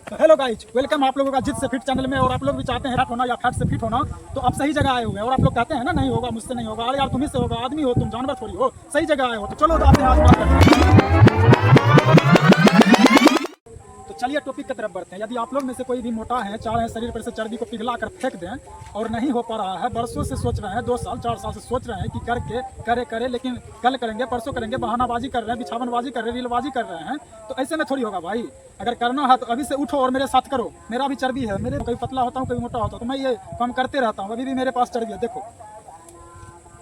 तो hello guys, welcome आप लोगों का जिद से फिट चैनल में। और आप लोग भी चाहते हैं रैप होना या फैट से फिट होना, तो आप सही जगह आए हुए हैं। और आप लोग कहते हैं ना नहीं होगा, मुझसे नहीं होगा। अरे यार, तुम्ही से होगा। आदमी हो तुम, जानवर थोड़ी हो। सही जगह आए हो तो चलो, तो आपने आज बात करते हैं। तो चलिए टॉपिक की तरफ बढ़ते हैं। यदि आप लोग में से कोई भी मोटा है, चाह रहे हैं शरीर पर से चर्बी को पिघला कर फेंक दें और नहीं हो पा रहा है, बरसों से सोच रहे हैं, 2 साल 4 साल से सोच रहे हैं कि करके करे, लेकिन कल करेंगे, परसों करेंगे, बहानाबाजी कर रहे हैं, बिछावनबाजी कर रहे हैं, रीलबाजी कर रहे हैं, तो ऐसे में थोड़ी होगा भाई। अगर करना है तो अभी से उठो और मेरे साथ करो। मेरा भी चर्बी है, मेरे कभी पतला होता हूँ, कभी मोटा होता हूँ, तो मैं ये काम करते रहता हूँ। अभी भी मेरे पास चर्बी है,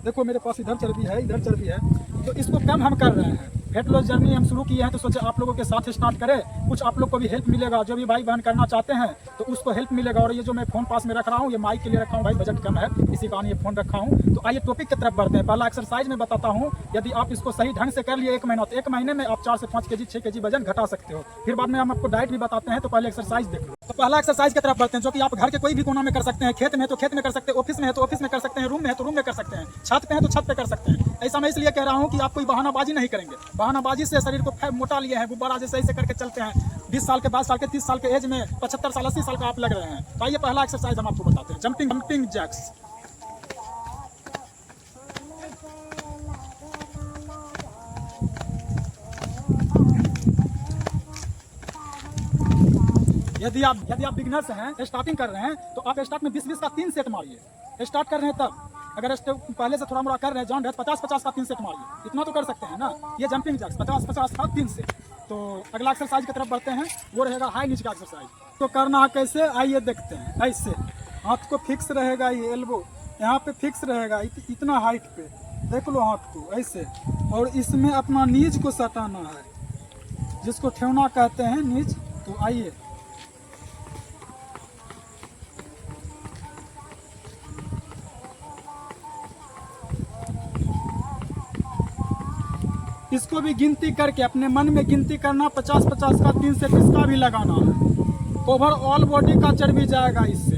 देखो मेरे पास इधर चर्बी है, इधर चर्बी है। तो इसको कम हम कर रहे हैं। वेट लॉस जर्नी हम शुरू किए हैं, तो सोचे आप लोगों के साथ स्टार्ट करें। कुछ आप लोग को भी हेल्प मिलेगा, जो भी भाई बहन करना चाहते हैं तो उसको हेल्प मिलेगा। और ये जो मैं फोन पास में रख रहा हूँ, ये माइक के लिए रखा हूँ भाई, बजट कम है इसी कारण ये फोन रखा हूँ। तो आइए टॉपिक की तरफ बढ़ते हैं। पहला एक्सरसाइज में बताता हूँ। यदि आप इसको सही ढंग से कर लिए 1 महीना, तो 1 महीने में आप 4 से 5 kg 6 kg वजन घटा सकते हो। फिर बाद में हम आपको डाइट भी बताते हैं। तो पहले एक्सरसाइज देख लो। तो पहला एक्सरसाइज की तरफ बढ़ते हैं, जो कि आप घर के कोई भी कोना में कर सकते हैं। खेत में है तो खेत में कर सकते हैं, ऑफिस में है तो ऑफिस में कर सकते हैं, रूम में है तो रूम में कर सकते हैं, छत पे है तो छत पे कर सकते हैं। ऐसा मैं इसलिए कह रहा हूँ कि आप कोई बहानाबाजी नहीं करेंगे। बहानाबाजी से शरीर को मोटा लिए हैं, गुब्बारा जैसे ऐसे करके चलते हैं। 20 साल के, 22 साल के, 30 साल के एज में 75 साल 80 साल का आप लग रहे हैं। तो आइए पहला एक्सरसाइज हम आपको बताते हैं, जंपिंग जैक्स। यदि आप बिगिनर्स हैं, स्टार्टिंग कर रहे हैं, तो आप स्टार्ट में 20-20 का 3 सेट मारिए। स्टार्ट कर रहे हैं तब। अगर पहले से थोड़ा मोड़ा कर रहे हैं, जान रहे 50-50 का 3 सेट मारिए। इतना तो कर सकते हैं ना। ये जंपिंग जैक्स 50-50 का 3 सेट। तो अगला एक्सरसाइज की तरफ बढ़ते हैं, वो रहेगा हाई नीच का एक्सरसाइज। तो करना कैसे, आइए देखते हैं। ऐसे हाथ को फिक्स रहेगा, ये एल्बो यहाँ पे फिक्स रहेगा, इतना हाइट पे देख लो हाथ को ऐसे। और इसमें अपना नीज को सटाना है, जिसको ठेवना कहते हैं, नीज। तो आइए इसको भी गिनती करके, अपने मन में गिनती करना, 50-50 का 3 सेट इसका भी लगाना है। ओवरऑल बॉडी का चर्बी जाएगा इससे।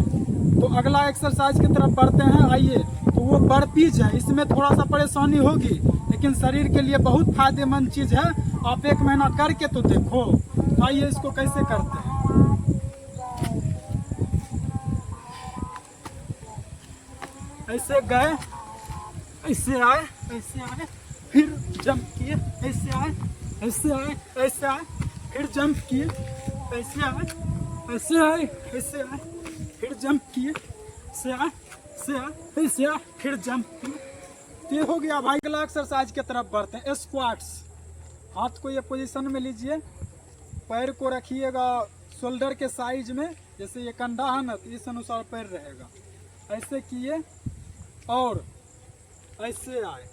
तो अगला एक्सरसाइज की तरफ बढ़ते हैं, आइए। तो वो बर्पीज है, इसमें थोड़ा सा परेशानी होगी, लेकिन शरीर के लिए बहुत फायदेमंद चीज है। आप 1 महीना करके तो देखो। आइए इसको कैसे करते हैं। ऐसे गए, ऐसे आए, ऐसे आए, फिर जंप किए, ऐसे आए, ऐसे आए, ऐसे आए, फिर जंप किए, ऐसे आए, ऐसे आए, ऐसे आए, फिर जंप किए, ऐसे आए, ऐसे आए, ऐसे आए, फिर जंप किए। ये हो गया भाई। अगला एक्सरसाइज की तरफ बढ़ते हैं, स्क्वाट्स। हाथ को ये पोजीशन में लीजिए, पैर को रखिएगा शोल्डर के साइज में, जैसे ये कंधा है ना, तो इस अनुसार पैर रहेगा। ऐसे किए और ऐसे आए।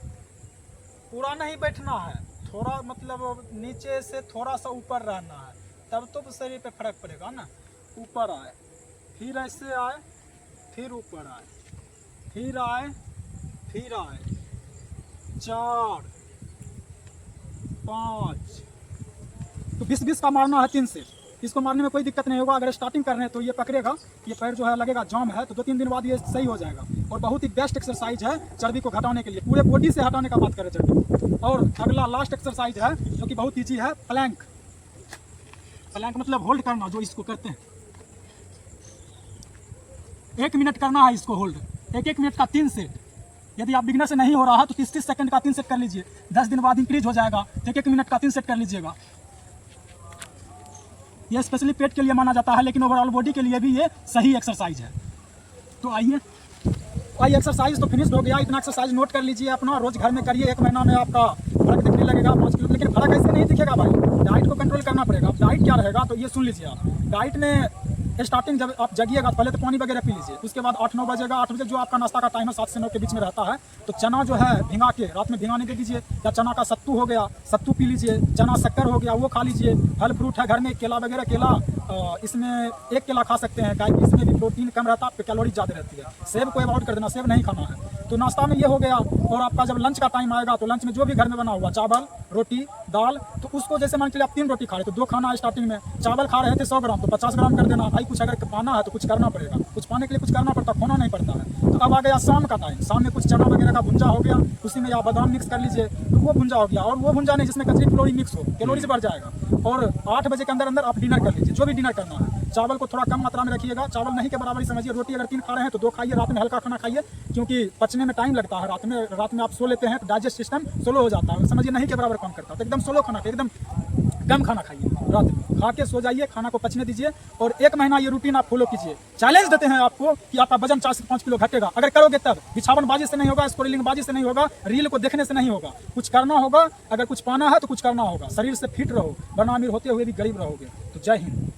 पूरा नहीं बैठना है, थोड़ा मतलब नीचे से थोड़ा सा ऊपर रहना है, तब तो शरीर पे फर्क पड़ेगा ना। ऊपर आए, फिर ऐसे आए, फिर ऊपर आए, फिर आए, फिर आए, 4 5। तो 20-20 का मारना है 3 से। इसको मारने में कोई दिक्कत नहीं होगा। अगर स्टार्टिंग कर रहे हैं तो ये पकड़ेगा, ये पैर जो है लगेगा जाम है, तो 2-3 दिन बाद ये सही हो जाएगा। और बहुत ही बेस्ट एक्सरसाइज है चर्बी को घटाने के लिए, पूरे बॉडी से हटाने का बात करें चर्बी। और अगला लास्ट एक्सरसाइज है, जो कि बहुत ईजी है, प्लैंक। प्लैंक मतलब होल्ड करना, जो इसको करते हैं 1 मिनट करना है इसको होल्ड। 1-1 मिनट का 3 सेट। यदि आप बिगिनर से नहीं हो रहा है तो 30-30 सेकंड का 3 सेट कर लीजिए। 10 दिन बाद इंक्रीज हो जाएगा, 1-1 मिनट का 3 सेट कर लीजिएगा। ये स्पेशली पेट के लिए माना जाता है, लेकिन ओवरऑल बॉडी के लिए भी ये सही एक्सरसाइज है। तो आइए एक्सरसाइज तो फिनिश हो गया। इतना एक्सरसाइज नोट कर लीजिए अपना, रोज घर में करिए। 1 महीना में आपका फर्क दिखने लगेगा 5 किलो। लेकिन फर्क ऐसे नहीं दिखेगा भाई, डाइट को कंट्रोल करना पड़ेगा। डाइट क्या रहेगा तो ये सुन लीजिए आप। डाइट में स्टार्टिंग जब आप जगिएगा पहले तो पानी वगैरह पी लीजिए। उसके बाद 8-9 बजेगा, 8 बजे जो आपका नाश्ता का टाइम है 7 से 9 के बीच में रहता है, तो चना जो है भिंगा के रात में भिंगाने दे दीजिए। या चना का सत्तू हो गया, सत्तू पी लीजिए। चना शक्कर हो गया, वो खा लीजिए। फल फ्रूट है घर में, केला वगैरह, केला इसमें 1 केला खा सकते हैं, क्योंकि इसमें भी प्रोटीन कम रहता है, कैलोरी ज़्यादा रहती है। सेब को अवॉइड कर देना, सेब नहीं खाना है। तो नाश्ता में ये हो गया। और आपका जब लंच का टाइम आएगा तो लंच में जो भी घर में बना हुआ, चावल, रोटी दाल, तो उसको जैसे मान के चलिए आप 3 रोटी खा रहे तो 2 खाना है स्टार्टिंग में, चावल खा रहे थे 100 ग्राम तो 50 ग्राम कर देना भाई, कुछ अगर पाना है तो कुछ करना पड़ेगा, कुछ पाने के लिए कुछ करना पड़ता, खोना नहीं पड़ता है। तो अब आ गया शाम का टाइम, शाम में कुछ चना वगैरह का भुंजा हो गया, उसी में या बादाम मिक्स कर लीजिए तो वो भुंजा हो गया, और वो भुंजा नहीं जिसमें कचरी कैलोरी मिक्स हो, कैलोरी से बढ़ जाएगा। और 8 बजे के अंदर अंदर आप डिनर कर लीजिए, जो भी डिनर करना है। चावल को थोड़ा कम मात्रा में रखिएगा, चावल नहीं के बराबर ही समझिए, रोटी अगर 3 खा रहे हैं तो 2 खाइए, रात में हल्का खाना खाइए, क्योंकि पचने में टाइम लगता है, रात में आप सो लेते हैं तो डाइजेस्ट सिस्टम स्लो हो जाता है, समझिए नहीं के बराबर काम करता, तो एकदम स्लो खाना खाइए, एकदम कम खाना खाइए, रात में खा के सो जाइए, खाना को पचने दीजिए, और 1 महीना ये रूटीन आप फॉलो कीजिए। चैलेंज देते हैं आपको कि आपका वजन 4 से 5 किलो घटेगा, अगर करोगे तब। बिछावन बाजी से नहीं होगा, स्क्रोलिंग बाजी से नहीं होगा, रील को देखने से नहीं होगा, कुछ करना होगा, अगर कुछ पाना है तो कुछ करना होगा, शरीर से फिट रहो, वरना अमीर होते हुए भी गरीब रहोगे। तो जय हिंद।